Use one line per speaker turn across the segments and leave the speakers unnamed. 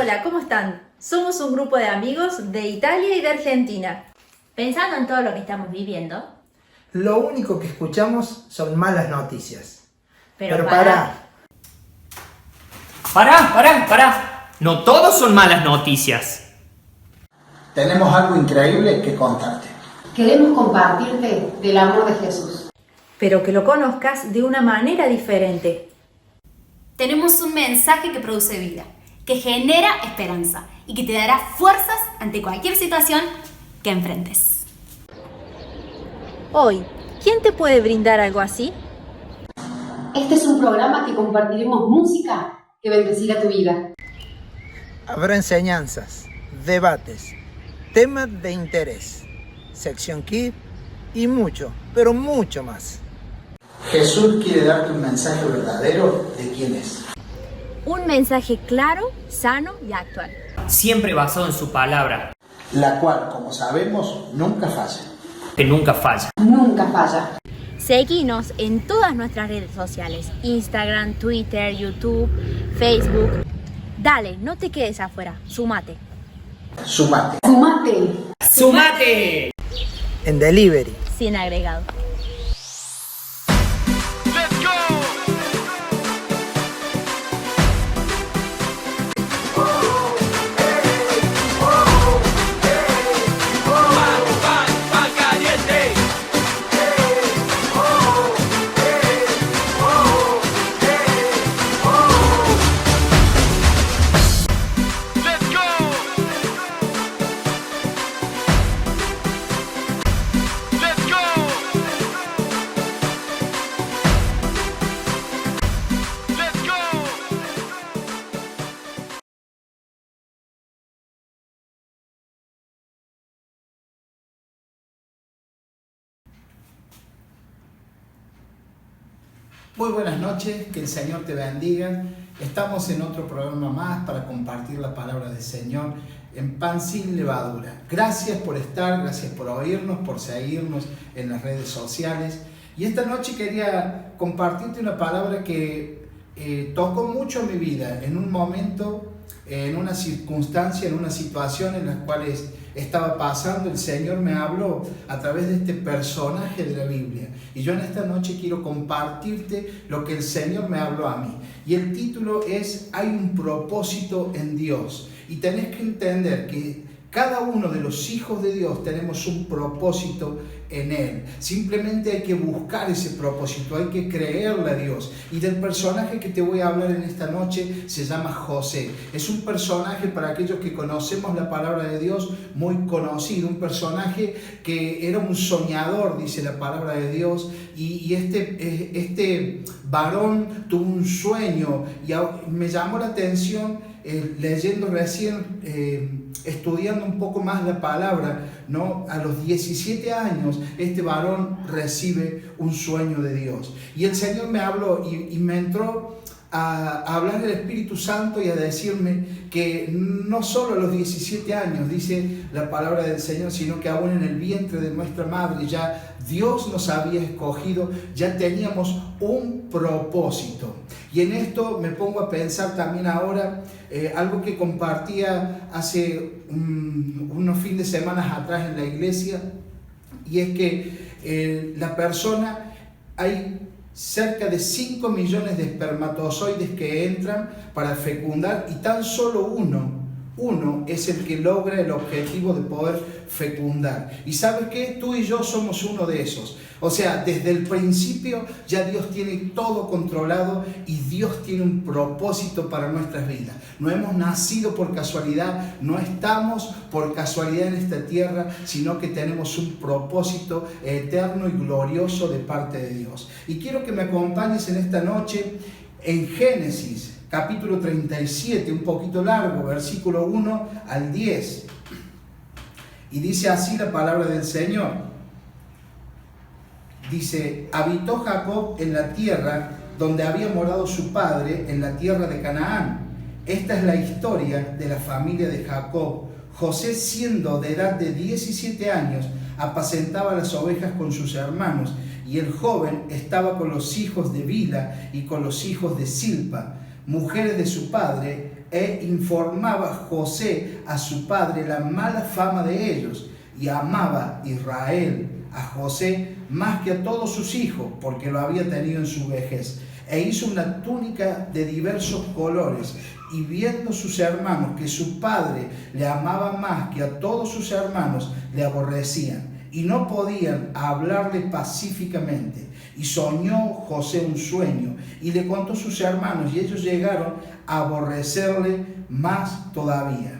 Hola, ¿cómo están? Somos un grupo de amigos de Italia y de Argentina.
Pensando en todo lo que estamos viviendo,
Lo único que escuchamos son malas noticias.
pero
pará.
Pará. No todos son malas noticias.
Tenemos algo increíble que contarte.
Queremos compartirte del amor de Jesús.
Pero que lo conozcas de una manera diferente.
Tenemos un mensaje que produce vida, que genera esperanza y que te dará fuerzas ante cualquier situación que enfrentes.
Hoy, ¿quién te puede brindar algo así?
Este es un programa que compartiremos música que bendecirá tu vida.
Habrá enseñanzas, debates, temas de interés, sección Kid y mucho, pero mucho más.
Jesús quiere darte un mensaje verdadero de quién es.
un mensaje claro, sano y actual.
Siempre basado en su palabra,
La cual, como sabemos, nunca falla.
que nunca falla.
Nunca falla.
Seguinos en todas nuestras redes sociales, Instagram, Twitter, YouTube, Facebook. Dale, no te quedes afuera, sumate.
Sumate.
Sumate.
¡Sumate!
En Delivery.
Sin agregado.
Muy buenas noches, que el Señor te bendiga. Estamos en otro programa más para compartir la palabra del Señor en Pan Sin Levadura. Gracias por estar, gracias por oírnos, por seguirnos en las redes sociales. Y esta noche quería compartirte una palabra que tocó mucho mi vida en un momento, en una circunstancia, en una situación en la cual estaba pasando. El Señor me habló a través de este personaje de la Biblia. Y yo en esta noche quiero compartirte lo que el Señor me habló a mí. Y el título es Hay un propósito en Dios. Y tenés que entender que cada uno de los hijos de Dios tenemos un propósito en Él. Simplemente hay que buscar ese propósito, hay que creerle a Dios. Y del personaje que te voy a hablar en esta noche se llama José. Es un personaje, para aquellos que conocemos la palabra de Dios, muy conocido. Un personaje que era un soñador, dice la palabra de Dios. Y este varón tuvo un sueño y me llamó la atención leyendo recién, estudiando un poco más la palabra, ¿no? A los 17 años este varón recibe un sueño de Dios. Y el Señor me habló y me entró a hablar del Espíritu Santo y a decirme que no solo a los 17 años, dice la palabra del Señor, sino que aún en el vientre de nuestra madre ya Dios nos había escogido, ya teníamos un propósito. Y en esto me pongo a pensar también ahora algo que compartía hace unos fines de semana atrás en la iglesia, y es que la persona, hay cerca de 5 millones de espermatozoides que entran para fecundar y tan solo uno es el que logra el objetivo de poder fecundar. ¿Y sabes qué? Tú y yo somos uno de esos. O sea, desde el principio ya Dios tiene todo controlado y Dios tiene un propósito para nuestras vidas. No hemos nacido por casualidad, no estamos por casualidad en esta tierra, sino que tenemos un propósito eterno y glorioso de parte de Dios. Y quiero que me acompañes en esta noche en Génesis, capítulo 37, un poquito largo, versículo 1 al 10. Y dice así la palabra del Señor. Dice: habitó Jacob en la tierra donde había morado su padre, en la tierra de Canaán. Esta es la historia de la familia de Jacob. José, siendo de edad de 17 años, apacentaba las ovejas con sus hermanos, y el joven estaba con los hijos de Bila y con los hijos de Silpa, mujeres de su padre, e informaba José a su padre la mala fama de ellos, y amaba Israel a José más que a todos sus hijos, porque lo había tenido en su vejez, e hizo una túnica de diversos colores, y viendo sus hermanos que su padre le amaba más que a todos sus hermanos, le aborrecían, y no podían hablarle pacíficamente. Y soñó José un sueño, y le contó a sus hermanos, y ellos llegaron a aborrecerle más todavía.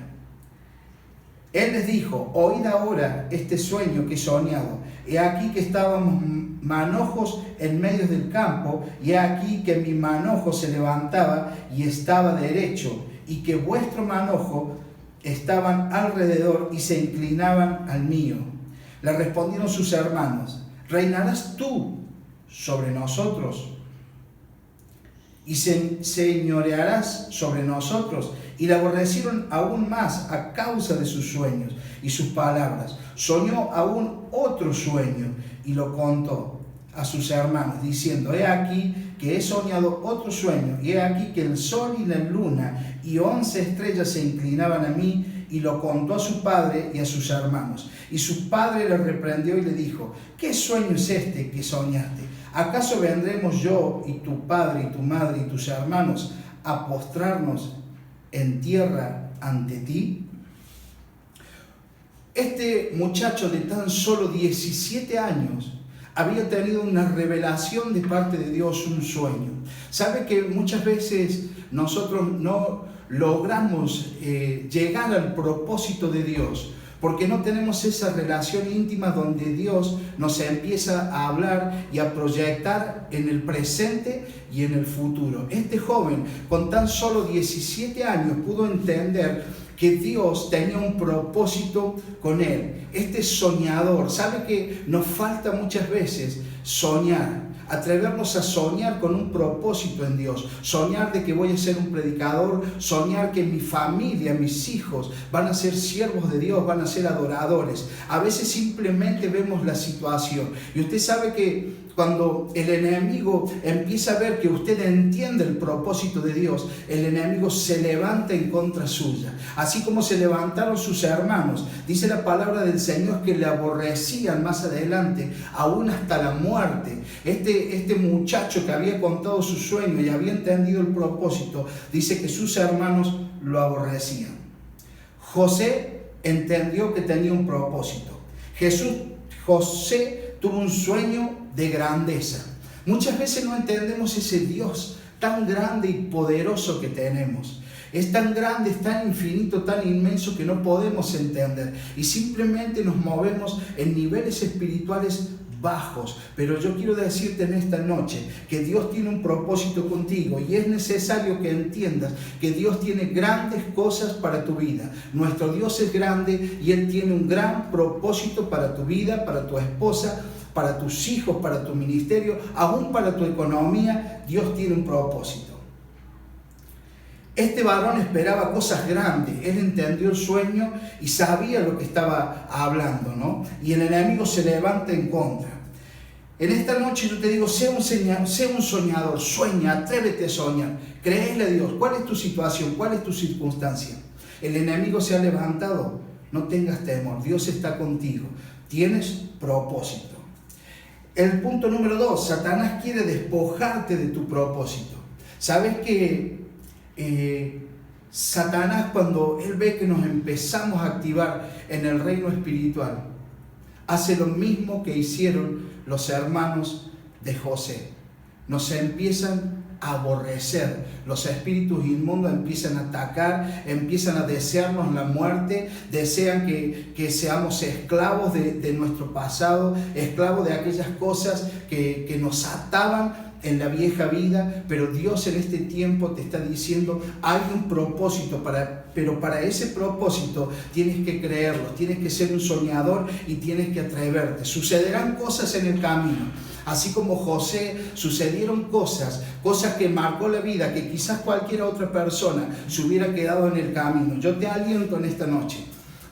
Él les dijo: oíd ahora este sueño que he soñado. He aquí que estábamos manojos en medio del campo, y he aquí que mi manojo se levantaba y estaba derecho, y que vuestro manojo estaban alrededor y se inclinaban al mío. Le respondieron sus hermanos: ¿reinarás tú sobre nosotros y señorearás sobre nosotros? Y le aborrecieron aún más a causa de sus sueños y sus palabras. Soñó aún otro sueño y lo contó a sus hermanos, diciendo: he aquí que he soñado otro sueño, y he aquí que el sol y la luna y 11 estrellas se inclinaban a mí. Y lo contó a su padre y a sus hermanos. Y su padre le reprendió y le dijo: ¿qué sueño es este que soñaste? ¿Acaso vendremos yo y tu padre y tu madre y tus hermanos a postrarnos en tierra ante ti? Este muchacho de tan solo 17 años había tenido una revelación de parte de Dios, un sueño. ¿Sabe que muchas veces nosotros no logramos llegar al propósito de Dios porque no tenemos esa relación íntima donde Dios nos empieza a hablar y a proyectar en el presente y en el futuro? Este joven con tan solo 17 años pudo entender que Dios tenía un propósito con él. Este soñador, ¿sabe que nos falta muchas veces soñar? Atrevernos a soñar con un propósito en Dios, soñar de que voy a ser un predicador, soñar que mi familia, mis hijos van a ser siervos de Dios, van a ser adoradores. A veces simplemente vemos la situación, y usted sabe que cuando el enemigo empieza a ver que usted entiende el propósito de Dios, el enemigo se levanta en contra suya. Así como se levantaron sus hermanos, dice la palabra del Señor que le aborrecían más adelante, aún hasta la muerte. Este muchacho que había contado su sueño y había entendido el propósito, dice que sus hermanos lo aborrecían. José entendió que tenía un propósito. José tuvo un sueño de grandeza. Muchas veces no entendemos ese Dios tan grande y poderoso que tenemos. Es tan grande, es tan infinito, tan inmenso que no podemos entender, y simplemente nos movemos en niveles espirituales bajos. Pero yo quiero decirte en esta noche que Dios tiene un propósito contigo, y es necesario que entiendas que Dios tiene grandes cosas para tu vida. Nuestro Dios es grande y Él tiene un gran propósito para tu vida, para tu esposa, para tus hijos, para tu ministerio, aún para tu economía. Dios tiene un propósito. Este varón esperaba cosas grandes. Él entendió el sueño y sabía lo que estaba hablando, ¿no? Y el enemigo se levanta en contra. En esta noche yo te digo: sé un soñador, sueña, atrévete a soñar, créele a Dios. ¿Cuál es tu situación? ¿Cuál es tu circunstancia? El enemigo se ha levantado, no tengas temor, Dios está contigo, tienes propósito. El punto número 2, Satanás quiere despojarte de tu propósito. ¿Sabes que Satanás, cuando él ve que nos empezamos a activar en el reino espiritual, hace lo mismo que hicieron los hermanos de José? Nos empiezan a aborrecer. Los espíritus inmundos empiezan a atacar, empiezan a desearnos la muerte, desean que seamos esclavos de nuestro pasado, esclavos de aquellas cosas que nos ataban en la vieja vida. Pero Dios en este tiempo te está diciendo: hay un propósito, pero para ese propósito tienes que creerlo, tienes que ser un soñador y tienes que atreverte. Sucederán cosas en el camino. Así como José, sucedieron cosas que marcó la vida, que quizás cualquier otra persona se hubiera quedado en el camino. Yo te aliento en esta noche.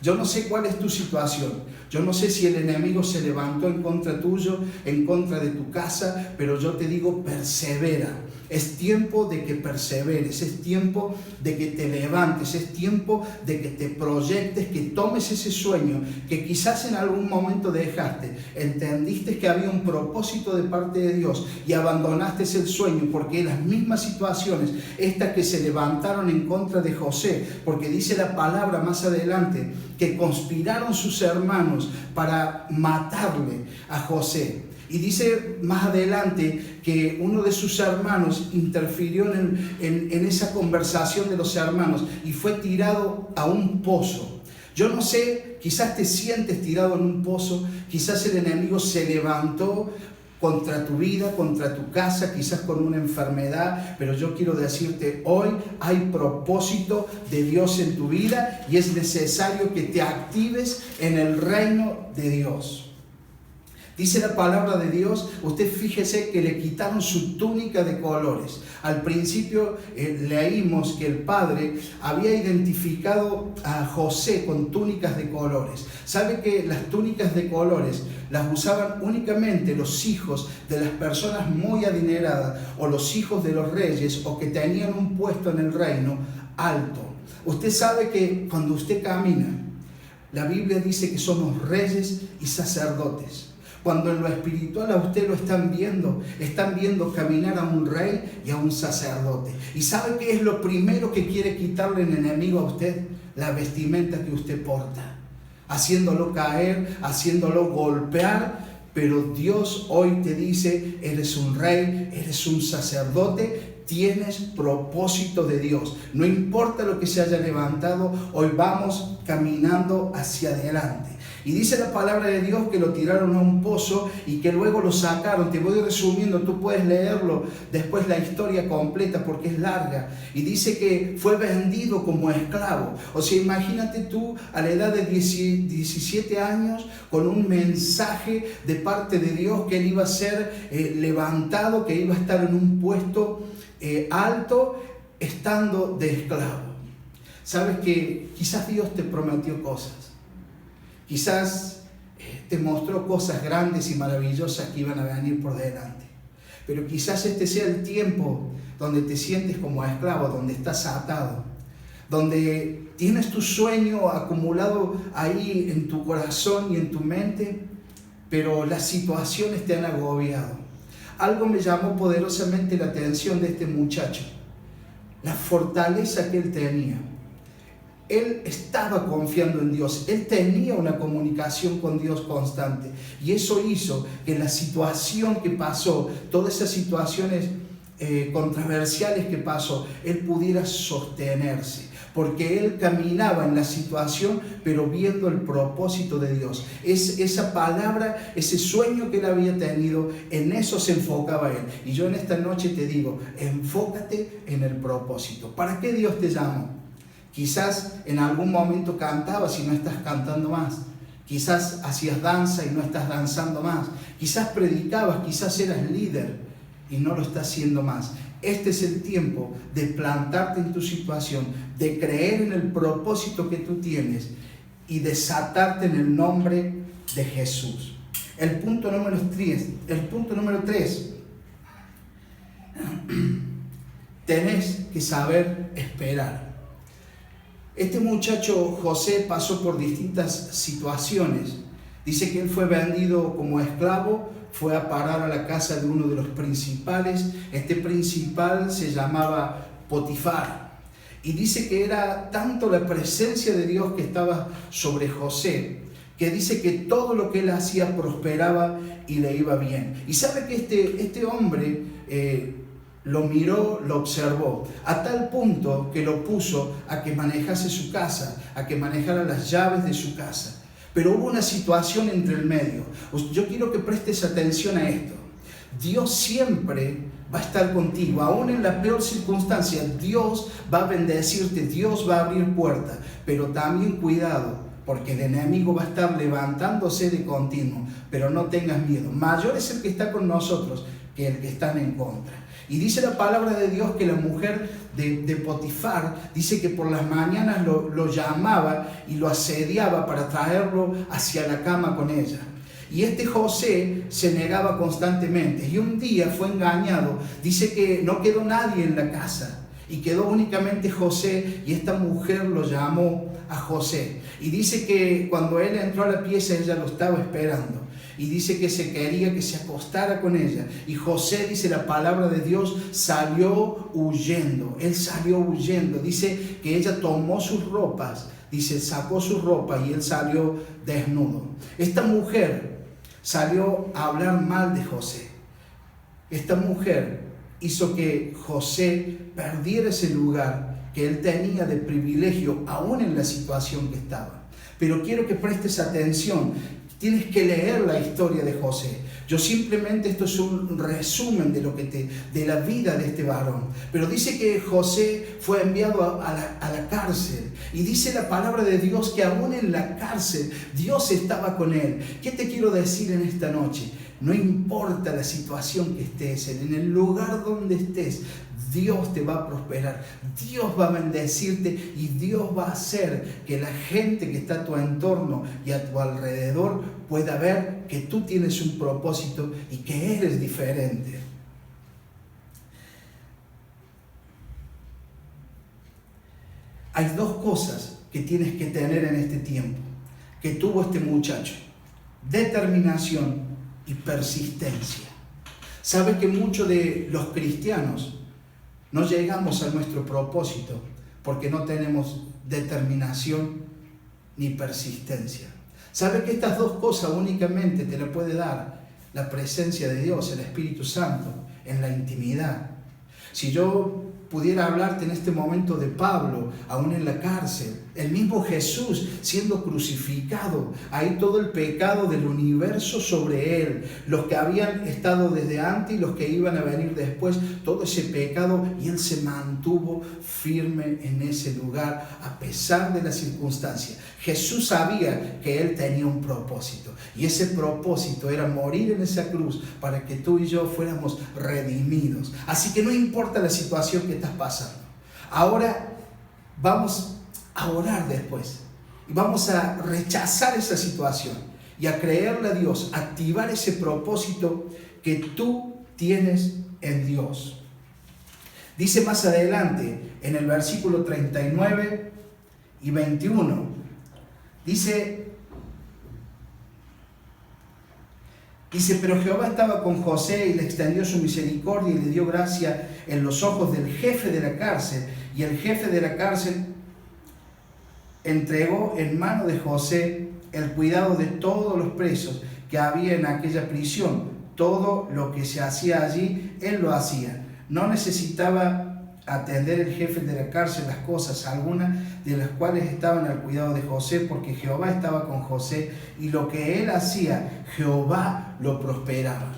Yo no sé cuál es tu situación. Yo no sé si el enemigo se levantó en contra tuyo, en contra de tu casa, pero yo te digo: persevera. Es tiempo de que perseveres, es tiempo de que te levantes, es tiempo de que te proyectes, que tomes ese sueño que quizás en algún momento dejaste. Entendiste que había un propósito de parte de Dios y abandonaste el sueño porque las mismas situaciones, estas que se levantaron en contra de José, porque dice la palabra más adelante que conspiraron sus hermanos para matarle a José. Y dice más adelante que uno de sus hermanos interfirió en esa conversación de los hermanos y fue tirado a un pozo. Yo no sé, quizás te sientes tirado en un pozo, quizás el enemigo se levantó contra tu vida, contra tu casa, quizás con una enfermedad, pero yo quiero decirte, hoy hay propósito de Dios en tu vida y es necesario que te actives en el reino de Dios. Dice la palabra de Dios, usted fíjese que le quitaron su túnica de colores. Al principio leímos que el padre había identificado a José con túnicas de colores. ¿Sabe que las túnicas de colores las usaban únicamente los hijos de las personas muy adineradas o los hijos de los reyes o que tenían un puesto en el reino alto? Usted sabe que cuando usted camina, la Biblia dice que somos reyes y sacerdotes. Cuando en lo espiritual a usted lo están viendo caminar a un rey y a un sacerdote. ¿Y sabe qué es lo primero que quiere quitarle el enemigo a usted? La vestimenta que usted porta, haciéndolo caer, haciéndolo golpear. Pero Dios hoy te dice, eres un rey, eres un sacerdote, tienes propósito de Dios. No importa lo que se haya levantado, hoy vamos caminando hacia adelante. Y dice la palabra de Dios que lo tiraron a un pozo y que luego lo sacaron. Te voy resumiendo, tú puedes leerlo después la historia completa porque es larga. Y dice que fue vendido como esclavo. O sea, imagínate tú a la edad de 17 años con un mensaje de parte de Dios que él iba a ser levantado, que iba a estar en un puesto alto estando de esclavo. Sabes que quizás Dios te prometió cosas. Quizás te mostró cosas grandes y maravillosas que iban a venir por delante. Pero quizás este sea el tiempo donde te sientes como esclavo, donde estás atado, donde tienes tu sueño acumulado ahí en tu corazón y en tu mente, pero las situaciones te han agobiado. Algo me llamó poderosamente la atención de este muchacho, la fortaleza que él tenía. Él estaba confiando en Dios, él tenía una comunicación con Dios constante y eso hizo que la situación que pasó, todas esas situaciones controversiales que pasó, él pudiera sostenerse, porque él caminaba en la situación pero viendo el propósito de Dios. Esa palabra, ese sueño que él había tenido, en eso se enfocaba él. Y yo en esta noche te digo, enfócate en el propósito. ¿Para qué Dios te llamó? Quizás en algún momento cantabas y no estás cantando más. Quizás hacías danza y no estás danzando más. Quizás predicabas, quizás eras líder y no lo estás haciendo más. Este es el tiempo de plantarte en tu situación, de creer en el propósito que tú tienes y desatarte en el nombre de Jesús. El punto número 3. Tenés que saber esperar. Este muchacho José pasó por distintas situaciones. Dice que él fue vendido como esclavo, fue a parar a la casa de uno de los principales. Este principal se llamaba Potifar. Y dice que era tanto la presencia de Dios que estaba sobre José, que dice que todo lo que él hacía prosperaba y le iba bien. Y sabe que este hombre lo miró, lo observó, a tal punto que lo puso a que manejase su casa, a que manejara las llaves de su casa. Pero hubo una situación entre el medio. Yo quiero que prestes atención a esto. Dios siempre va a estar contigo, aún en la peor circunstancia. Dios va a bendecirte, Dios va a abrir puertas, pero también cuidado, porque el enemigo va a estar levantándose de continuo. Pero no tengas miedo, mayor es el que está con nosotros que el que está en contra. Y dice la palabra de Dios que la mujer de Potifar dice que por las mañanas lo llamaba y lo asediaba para traerlo hacia la cama con ella. Y este José se negaba constantemente y un día fue engañado. Dice que no quedó nadie en la casa y quedó únicamente José, y esta mujer lo llamó a José. Y dice que cuando él entró a la pieza ella lo estaba esperando. Y dice que se quería que se acostara con ella. Y José, dice la palabra de Dios, salió huyendo. Él salió huyendo. Dice que ella tomó sus ropas. Dice, sacó su ropa y él salió desnudo. Esta mujer salió a hablar mal de José. Esta mujer hizo que José perdiera ese lugar que él tenía de privilegio, aún en la situación que estaba. Pero quiero que prestes atención. Tienes que leer la historia de José. Yo simplemente, esto es un resumen de la vida de este varón. Pero dice que José fue enviado a la cárcel. Y dice la palabra de Dios que aún en la cárcel Dios estaba con él. ¿Qué te quiero decir en esta noche? No importa la situación que estés, en el lugar donde estés, Dios te va a prosperar, Dios va a bendecirte y Dios va a hacer que la gente que está a tu entorno y a tu alrededor pueda ver que tú tienes un propósito y que eres diferente. Hay dos cosas que tienes que tener en este tiempo que tuvo este muchacho: determinación y persistencia. ¿Sabe que muchos de los cristianos no llegamos a nuestro propósito porque no tenemos determinación ni persistencia? ¿Sabe que estas dos cosas únicamente te las puede dar la presencia de Dios, el Espíritu Santo, en la intimidad? Si yo pudiera hablarte en este momento de Pablo, aún en la cárcel, el mismo Jesús siendo crucificado, ahí todo el pecado del universo sobre él, los que habían estado desde antes y los que iban a venir después, todo ese pecado, y él se mantuvo firme en ese lugar a pesar de las circunstancias. Jesús sabía que él tenía un propósito, y ese propósito era morir en esa cruz para que tú y yo fuéramos redimidos. Así que no importa la situación que estás pasando. Ahora vamos a orar después y vamos a rechazar esa situación y a creerle a Dios, a activar ese propósito que tú tienes en Dios. Dice más adelante en el versículo 39 y 21, dice, pero Jehová estaba con José y le extendió su misericordia y le dio gracia en los ojos del jefe de la cárcel, y el jefe de la cárcel entregó en mano de José el cuidado de todos los presos que había en aquella prisión. Todo lo que se hacía allí, él lo hacía. No necesitaba atender el jefe de la cárcel las cosas algunas de las cuales estaban al cuidado de José, porque Jehová estaba con José, y lo que él hacía, Jehová lo prosperaba.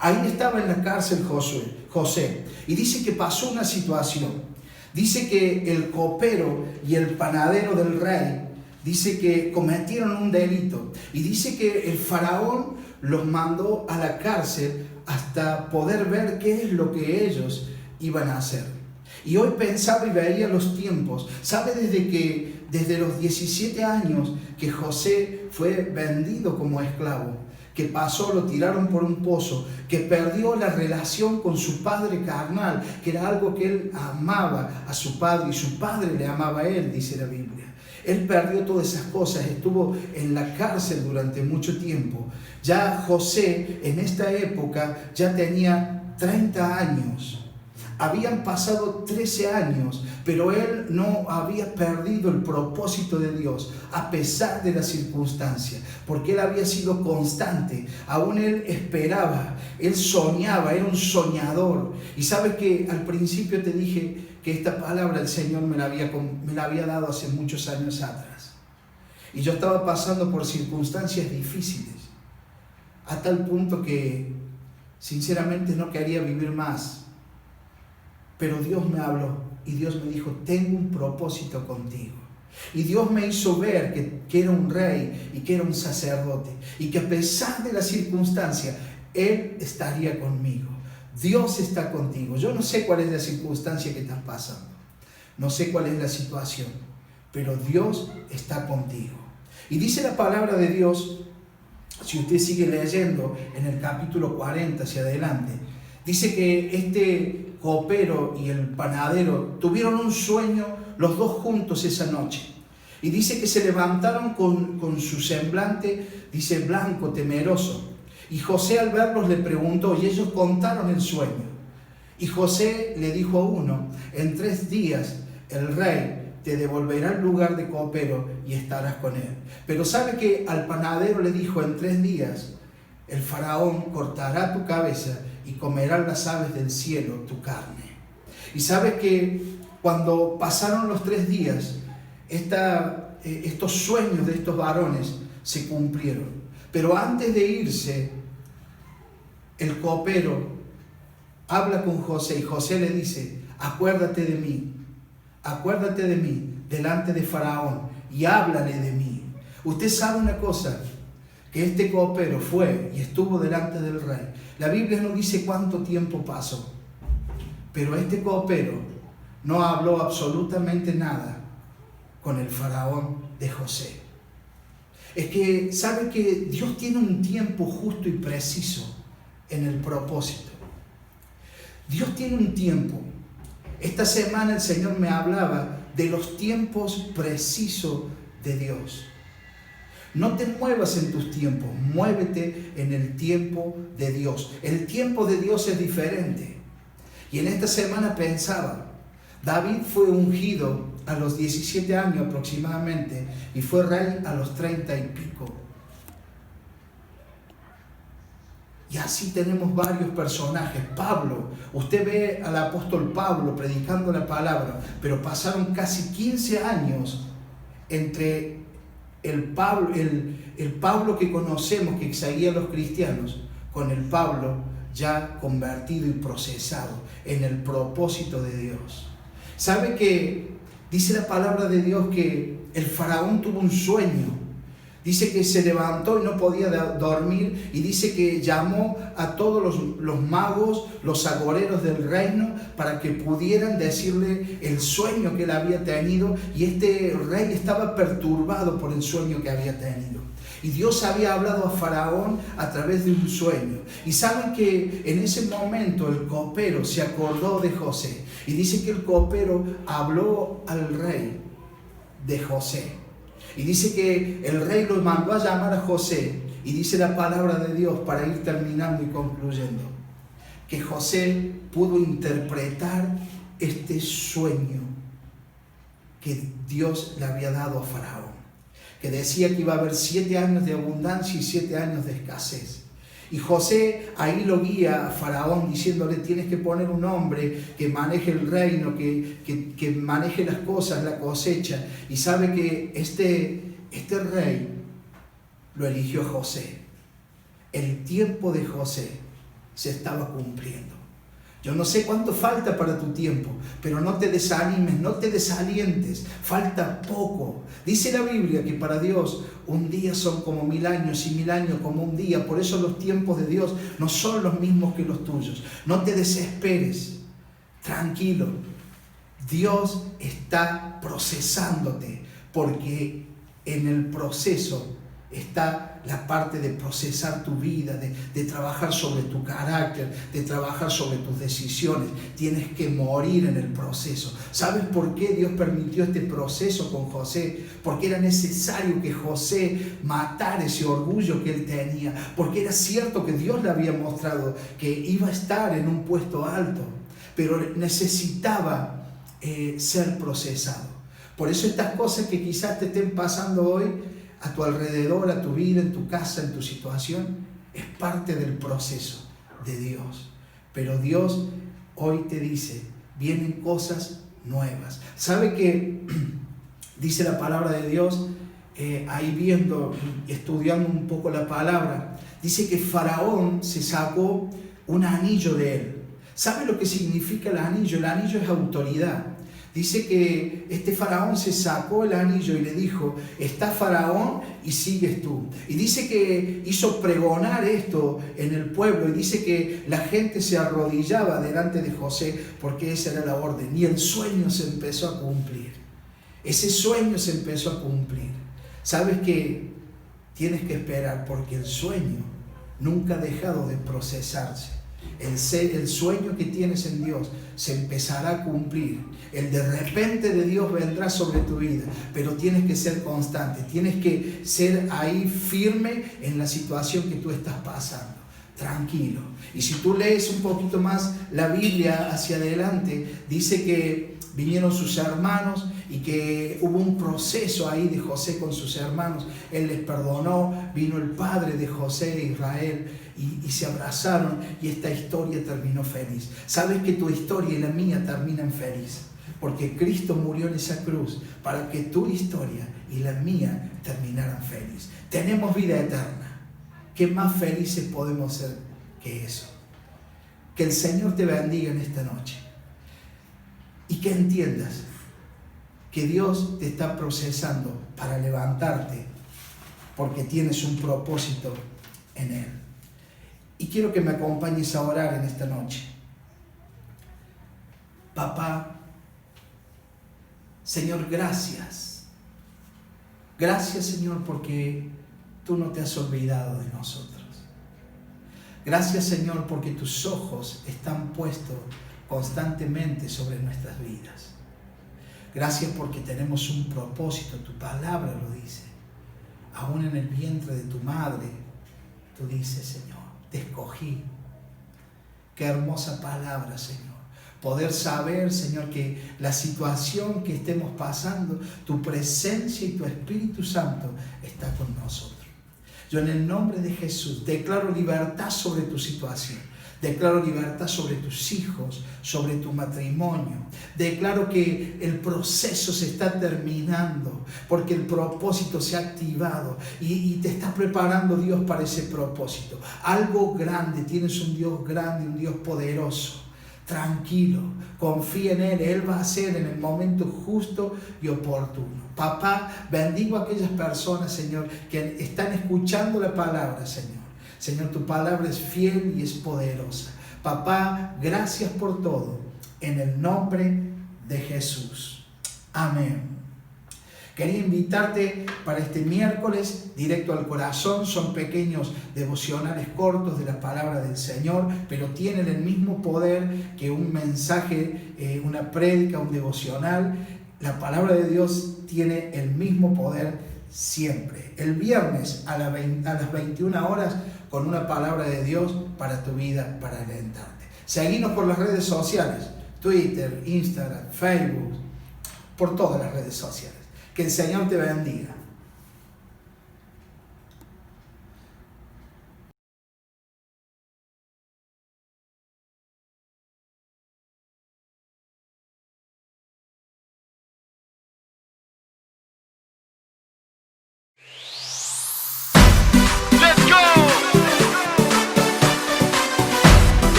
Ahí estaba en la cárcel José, y dice que pasó una situación. Dice que el copero y el panadero del rey, dice que cometieron un delito, y dice que el faraón los mandó a la cárcel hasta poder ver qué es lo que ellos iban a hacer. Y hoy pensaba y veía los tiempos. ¿Sabe? Desde los 17 años que José fue vendido como esclavo, que pasó, lo tiraron por un pozo, que perdió la relación con su padre carnal, que era algo que él amaba a su padre y su padre le amaba a él, dice la Biblia. Él perdió todas esas cosas, estuvo en la cárcel durante mucho tiempo. Ya José en esta época ya tenía 30 años. Habían pasado 13 años, pero él no había perdido el propósito de Dios a pesar de las circunstancias, porque él había sido constante. Aún él esperaba, él soñaba, era un soñador. Y sabes que al principio te dije que esta palabra el Señor me la había dado hace muchos años atrás. Y yo estaba pasando por circunstancias difíciles, a tal punto que sinceramente no quería vivir más. Pero Dios me habló y Dios me dijo, tengo un propósito contigo. Y Dios me hizo ver que era un rey y que era un sacerdote, y que a pesar de la circunstancia, Él estaría conmigo. Dios está contigo. Yo no sé cuál es la circunstancia que estás pasando, no sé cuál es la situación, pero Dios está contigo. Y dice la palabra de Dios, si usted sigue leyendo en el capítulo 40 hacia adelante, dice que este copero y el panadero tuvieron un sueño los dos juntos esa noche. Y dice que se levantaron con su semblante, dice, blanco, temeroso. Y José al verlos le preguntó, y ellos contaron el sueño. Y José le dijo a uno, en 3 días el rey te devolverá el lugar de copero y estarás con él. Pero sabe que al panadero le dijo, en 3 días el faraón cortará tu cabeza y comerán las aves del cielo tu carne. Y sabe que cuando pasaron los 3 días, estos sueños de estos varones se cumplieron. Pero antes de irse, el copero habla con José y José le dice, acuérdate de mí delante de Faraón y háblale de mí. Usted sabe una cosa, que este copero fue y estuvo delante del rey. La Biblia no dice cuánto tiempo pasó, pero este copero no habló absolutamente nada con el faraón de José. Es que sabe que Dios tiene un tiempo justo y preciso en el propósito. Dios tiene un tiempo. Esta semana el Señor me hablaba de los tiempos precisos de Dios. No te muevas en tus tiempos, muévete en el tiempo de Dios. El tiempo de Dios es diferente. Y en esta semana pensaba, David fue ungido a los 17 años aproximadamente y fue rey a los 30 y pico. Y así tenemos varios personajes. Pablo, usted ve al apóstol Pablo predicando la palabra, pero pasaron casi 15 años entre el Pablo que conocemos, que seguía a los cristianos, con el Pablo ya convertido y procesado en el propósito de Dios. ¿Sabe que dice la palabra de Dios que el faraón tuvo un sueño? Dice que se levantó y no podía dormir y dice que llamó a todos los magos, los agoreros del reino para que pudieran decirle el sueño que él había tenido, y este rey estaba perturbado por el sueño que había tenido. Y Dios había hablado a Faraón a través de un sueño. Y saben que en ese momento el copero se acordó de José. Y dice que el copero habló al rey de José. Y dice que el rey lo mandó a llamar a José. Y dice la palabra de Dios, para ir terminando y concluyendo, que José pudo interpretar este sueño que Dios le había dado a Faraón, que decía que iba a haber 7 años de abundancia y 7 años de escasez. Y José ahí lo guía a Faraón diciéndole, tienes que poner un hombre que maneje el reino, que maneje las cosas, la cosecha. Y sabe que este rey lo eligió José. El tiempo de José se estaba cumpliendo. Yo no sé cuánto falta para tu tiempo, pero no te desanimes, no te desalientes, falta poco. Dice la Biblia que para Dios un día son como 1000 años y 1000 años como un día. Por eso los tiempos de Dios no son los mismos que los tuyos. No te desesperes, tranquilo. Dios está procesándote, porque en el proceso está la parte de procesar tu vida, de trabajar sobre tu carácter, de trabajar sobre tus decisiones. Tienes que morir en el proceso. ¿Sabes por qué Dios permitió este proceso con José? Porque era necesario que José matara ese orgullo que él tenía, porque era cierto que Dios le había mostrado que iba a estar en un puesto alto, pero necesitaba ser procesado. Por eso estas cosas que quizás te estén pasando hoy a tu alrededor, a tu vida, en tu casa, en tu situación, es parte del proceso de Dios. Pero Dios hoy te dice, vienen cosas nuevas. ¿Sabe que dice la palabra de Dios, ahí viendo, estudiando un poco la palabra, dice que Faraón se sacó un anillo de él? ¿Sabe lo que significa el anillo? El anillo es autoridad. Dice que este faraón se sacó el anillo y le dijo, está Faraón y sigues tú. Y dice que hizo pregonar esto en el pueblo, y dice que la gente se arrodillaba delante de José porque esa era la orden. Y el sueño se empezó a cumplir. Ese sueño se empezó a cumplir. ¿Sabes que Tienes que esperar porque el sueño nunca ha dejado de procesarse. El sueño que tienes en Dios se empezará a cumplir. El de repente de Dios vendrá sobre tu vida, pero tienes que ser constante, tienes que ser ahí firme en la situación que tú estás pasando. Tranquilo. Y si tú lees un poquito más la Biblia hacia adelante, dice que vinieron sus hermanos y que hubo un proceso ahí de José con sus hermanos. Él les perdonó, vino el padre de José de Israel y se abrazaron y esta historia terminó feliz. ¿Sabes que tu historia y la mía terminan feliz? Porque Cristo murió en esa cruz para que tu historia y la mía terminaran feliz. Tenemos vida eterna. ¿Qué más felices podemos ser que eso? Que el Señor te bendiga en esta noche y que entiendas que Dios te está procesando para levantarte porque tienes un propósito en Él. Y quiero que me acompañes a orar en esta noche. Papá, Señor, gracias. Gracias, Señor, porque tú no te has olvidado de nosotros. Gracias, Señor, porque tus ojos están puestos constantemente sobre nuestras vidas. Gracias porque tenemos un propósito, tu palabra lo dice. Aún en el vientre de tu madre, tú dices, Señor, te escogí. Qué hermosa palabra, Señor. Poder saber, Señor, que la situación que estemos pasando, tu presencia y tu Espíritu Santo está con nosotros. Yo en el nombre de Jesús declaro libertad sobre tu situación. Declaro libertad sobre tus hijos, sobre tu matrimonio. Declaro que el proceso se está terminando porque el propósito se ha activado y te está preparando Dios para ese propósito. Algo grande, tienes un Dios grande, un Dios poderoso. Tranquilo, confía en Él, Él va a hacer en el momento justo y oportuno. Papá, bendigo a aquellas personas, Señor, que están escuchando la palabra, Señor. Señor, tu palabra es fiel y es poderosa. Papá, gracias por todo, en el nombre de Jesús. Amén. Quería invitarte para este miércoles, directo al corazón. Son pequeños devocionales cortos de la palabra del Señor, pero tienen el mismo poder que un mensaje, una prédica, un devocional. La palabra de Dios tiene el mismo poder siempre. El viernes a las 21 horas con una palabra de Dios para tu vida, para alentarte. Seguinos por las redes sociales, Twitter, Instagram, Facebook, por todas las redes sociales. Que el Señor te bendiga.